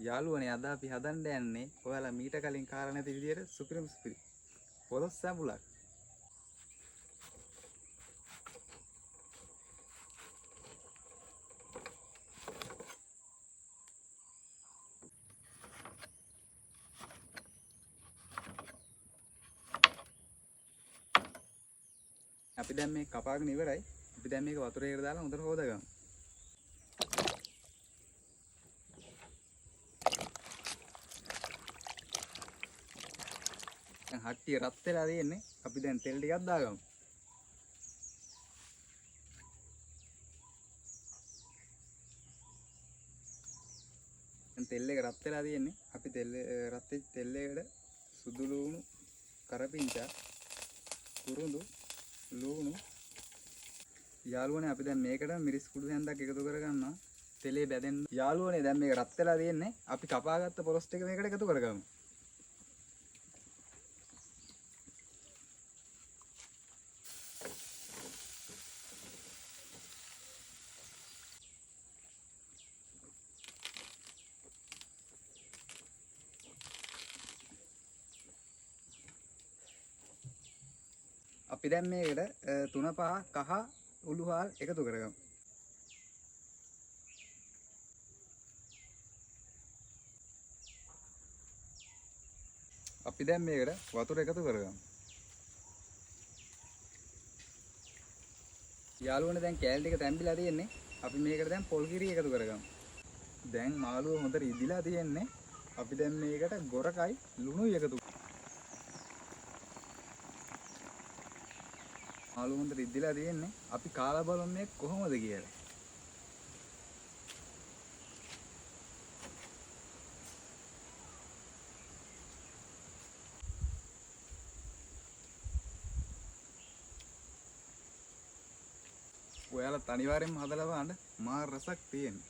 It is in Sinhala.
යාළුවනේ අද අපි හදන්න යන්නේ ඔයාලා මීට කලින් කාලා නැති විදියට සුපිරිම සුපිරි පොලොස් සැඹුලක්. අපි දැන් මේක කපාගෙන ඉවරයි. අපි දැන් මේක වතුරේකට දාලා හොඳට හොදගමු. දැන් හට්ටිය රත් වෙලා තියෙන්නේ. අපි දැන් තෙල් ටිකක් දාගමු. දැන් තෙල් එක රත් වෙලා තියෙන්නේ. අපි තෙල් රත් වෙච්ච තෙල් එකට සුදු ලුණු, කරපිංචා, කුරුඳු, ලුණු යාළුවනේ අපි දැන් මේකට මිරිස් කුඩු හැන්දක් එකතු කරගන්නවා. තෙලේ බැදෙන්න. යාළුවනේ දැන් මේක රත් වෙලා තියෙන්නේ. අපි කපාගත්ත පොලොස් ටික මේකට එකතු කරගමු. අපි දැන් මේකට 3-5 කහ උළු හාල් එකතු කරගමු. අපි දැන් මේකට වතුර එකතු කරගමු. යාළුවනේ දැන් කෑලි ටික තැම්බිලා තියෙන්නේ. අපි මේකට දැන් පොල් කිරි එකතු කරගමු. දැන් මාළුව හොඳට ඉදිලා තියෙන්නේ. අපි දැන් මේකට ගොරකයි ලුණුයි එකතු කරමු. මාළුව හොඳට ඉදිලා තියෙන්නේ. අපි කාලා බලමු මේ කොහොමද කියලා. ඔයාලා අනිවාර්යෙන්ම හදලා බලන්න. මාර රසක් තියෙනවා.